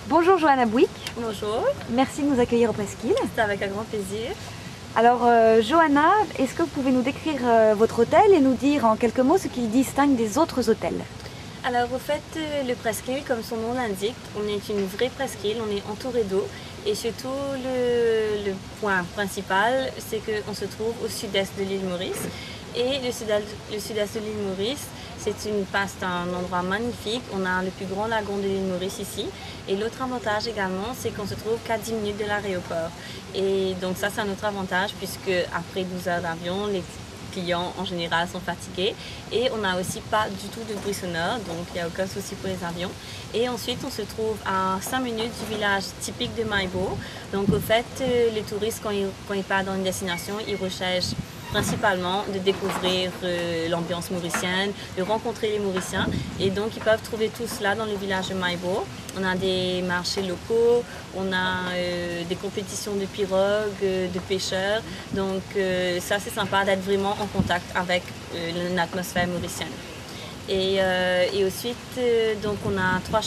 Bonjour Johanna Bouic, Bonjour, merci de nous accueillir au Presqu'île. c'est avec un grand plaisir. Alors Johanna, est-ce que vous pouvez nous décrire votre hôtel et nous dire en quelques mots ce qui le distingue des autres hôtels? Alors au fait, le Presqu'île, comme son nom l'indique, on est une vraie presqu'île, on est entouré d'eau et surtout le point principal, c'est qu'on se trouve au sud-est de l'île Maurice. Et le sud-est de l'île Maurice, c'est un endroit magnifique. On a le plus grand lagon de l'île Maurice ici. Et l'autre avantage également, c'est qu'on se trouve qu'à 10 minutes de l'aéroport. Et donc ça, c'est un autre avantage puisque après 12 heures d'avion, les clients en général sont fatigués. Et on n'a aussi pas du tout de bruit sonore, donc il n'y a aucun souci pour les avions. Et ensuite, on se trouve à 5 minutes du village typique de Maïbo. Donc au fait, les touristes, quand ils partent dans une destination, ils recherchent principalement de découvrir l'ambiance mauricienne, de rencontrer les Mauriciens. Et donc, ils peuvent trouver tout cela dans le village de Maïbo. On a des marchés locaux, on a des compétitions de pirogues, de pêcheurs. Donc, ça, c'est sympa d'être vraiment en contact avec l'atmosphère mauricienne. Et ensuite, donc on a trois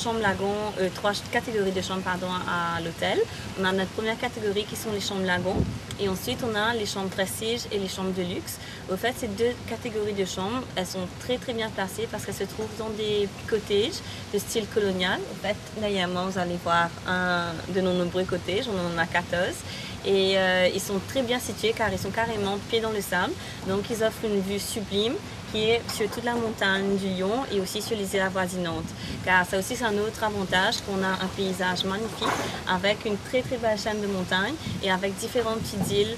catégories de chambres pardon, à l'hôtel. On a notre première catégorie qui sont les chambres lagons. Et ensuite, on a les chambres prestige et les chambres de luxe. Au fait, ces deux catégories de chambres, elles sont très très bien placées parce qu'elles se trouvent dans des cottages de style colonial. Au fait, derrière moi, vous allez voir un de nos nombreux cottages. On en a 14. Et ils sont très bien situés car ils sont carrément pieds dans le sable. Donc, ils offrent une vue sublime qui est sur toute la montagne du Lion et aussi sur les îles avoisinantes. Car ça aussi c'est un autre avantage qu'on a un paysage magnifique avec une très très belle chaîne de montagnes et avec différentes petites îles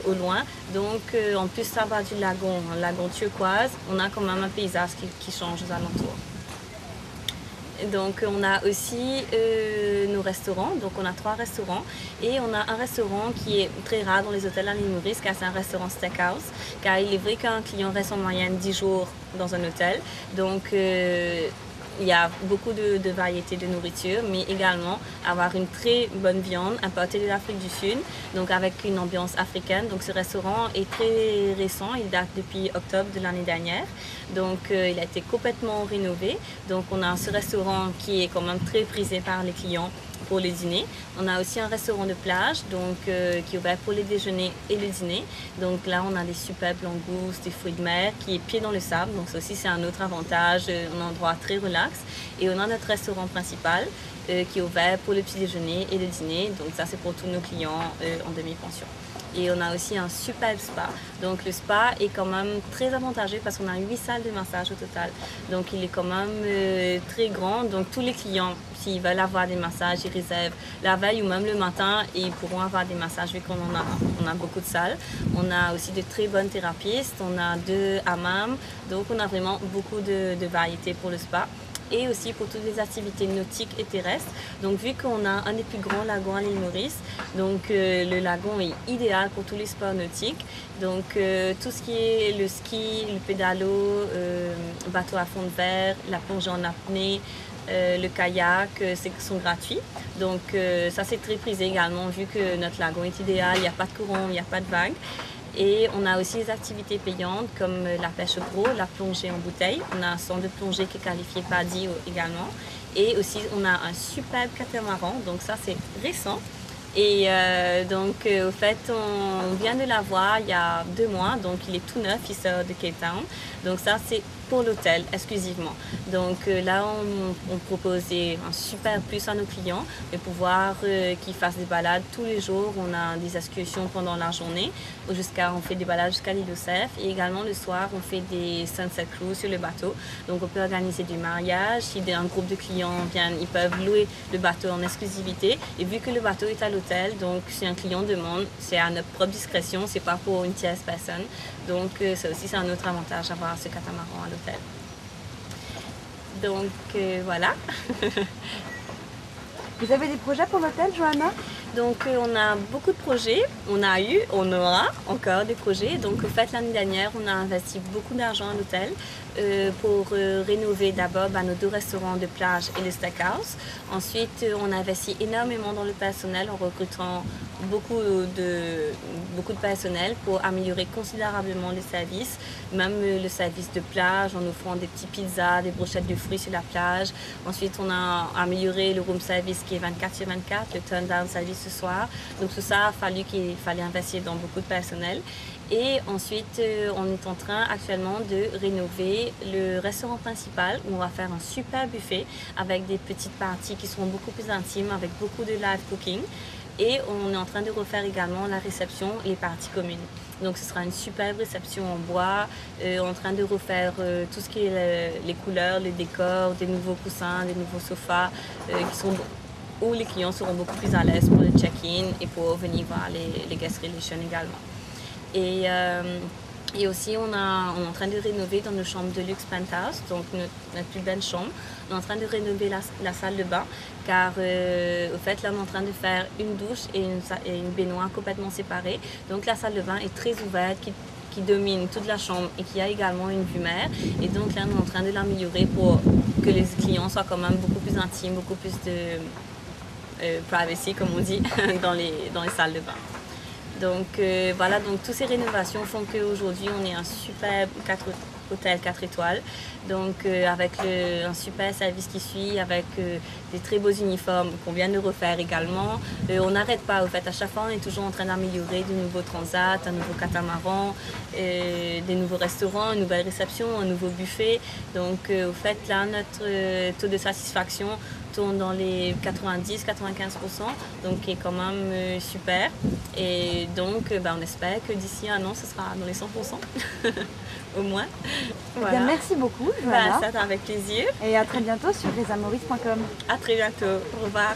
au loin. Donc en plus d'avoir du lagon, un lagon turquoise, on a quand même un paysage qui change aux alentours. Donc on a aussi nos restaurants, donc on a 3 restaurants et on a un restaurant qui est très rare dans les hôtels à l'île Maurice car c'est un restaurant steakhouse car il est vrai qu'un client reste en moyenne 10 jours dans un hôtel, donc il y a beaucoup de variétés de nourriture, mais également avoir une très bonne viande importée de l'Afrique du Sud, donc avec une ambiance africaine. Donc ce restaurant est très récent, il date depuis octobre de l'année dernière, donc il a été complètement rénové. Donc on a ce restaurant qui est quand même très prisé par les clients pour les dîners. On a aussi un restaurant de plage donc, qui est ouvert pour les déjeuners et les dîners. Donc là, on a des superbes langoustes, des fruits de mer qui est pied dans le sable. Donc ça aussi, c'est un autre avantage, un endroit très relax. Et on a notre restaurant principal qui est ouvert pour le petit déjeuner et le dîner. Donc ça, c'est pour tous nos clients en demi-pension. Et on a aussi un super spa. Donc le spa est quand même très avantageux parce qu'on a 8 salles de massage au total. Donc il est quand même très grand. Donc tous les clients, s'ils veulent avoir des massages, ils réservent la veille ou même le matin et ils pourront avoir des massages vu qu'on on a beaucoup de salles. On a aussi de très bonnes thérapistes. On a 2 hammams. Donc on a vraiment beaucoup de variétés pour le spa. Et aussi pour toutes les activités nautiques et terrestres. Donc vu qu'on a un des plus grands lagons à l'île Maurice, donc le lagon est idéal pour tous les sports nautiques. Donc tout ce qui est le ski, le pédalo, bateau à fond de verre, la plongée en apnée, le kayak, sont gratuits. Donc ça c'est très prisé également vu que notre lagon est idéal, il n'y a pas de courant, il n'y a pas de vagues. Et on a aussi des activités payantes comme la pêche au gros, la plongée en bouteille. On a un centre de plongée qui est qualifié PADI également. Et aussi, on a un superbe catamaran, donc ça c'est récent. Et au fait, on vient de l'avoir il y a 2 mois, donc il est tout neuf, il sort de Cape Town. Donc ça, c'est pour l'hôtel exclusivement. Donc là, on propose un super plus à nos clients de pouvoir qu'ils fassent des balades tous les jours. On a des excursions pendant la journée, on fait des balades jusqu'à l'île d'Ocef. Et également le soir, on fait des sunset cruises sur le bateau. Donc on peut organiser du mariage. Si un groupe de clients viennent, ils peuvent louer le bateau en exclusivité. Et vu que le bateau est à l'hôtel, donc si un client demande, c'est à notre propre discrétion, c'est pas pour une tierce personne. Donc ça aussi, c'est un autre avantage d'avoir ce catamaran à l'hôtel. Donc voilà. Vous avez des projets pour l'hôtel, Johanna? Donc on a beaucoup de projets, on aura encore des projets. Donc en fait l'année dernière on a investi beaucoup d'argent à l'hôtel pour rénover d'abord nos 2 restaurants de plage et le steakhouse. Ensuite on a investi énormément dans le personnel en recrutant beaucoup de personnel pour améliorer considérablement le service, même le service de plage en offrant des petits pizzas, des brochettes de fruits sur la plage. Ensuite, on a amélioré le room service qui est 24/24, le turn-down service ce soir. Donc tout ça qu'il fallait investir dans beaucoup de personnel. Et ensuite, on est en train actuellement de rénover le restaurant principal où on va faire un super buffet avec des petites parties qui seront beaucoup plus intimes, avec beaucoup de live cooking. Et on est en train de refaire également la réception et les parties communes. Donc ce sera une superbe réception en bois, en train de refaire tout ce qui est les couleurs, le décor, des nouveaux coussins, des nouveaux sofas où les clients seront beaucoup plus à l'aise pour le check-in et pour venir voir les guest relations également. Et aussi, on est en train de rénover dans nos chambres de luxe penthouse, donc notre plus belle chambre. On est en train de rénover la salle de bain, car au fait, là, on est en train de faire une douche et une baignoire complètement séparées. Donc, la salle de bain est très ouverte, qui domine toute la chambre et qui a également une vue mer. Et donc, là, on est en train de l'améliorer pour que les clients soient quand même beaucoup plus intimes, beaucoup plus de privacy, comme on dit, dans les salles de bain. Donc voilà, donc toutes ces rénovations font qu'aujourd'hui on est un super hôtel 4 étoiles, donc avec un super service qui suit, avec des très beaux uniformes qu'on vient de refaire également. On n'arrête pas, au fait, à chaque fois on est toujours en train d'améliorer de nouveaux transats, un nouveau catamaran, des nouveaux restaurants, une nouvelle réception, un nouveau buffet. Donc au fait là notre taux de satisfaction tourne dans les 90-95%, donc qui est quand même super. Et donc, on espère que d'ici un an, ce sera dans les 100%, au moins. Voilà. Bien, merci beaucoup, Johanna. Ça, avec plaisir. Et à très bientôt sur lesamoris.com. À très bientôt. Au revoir.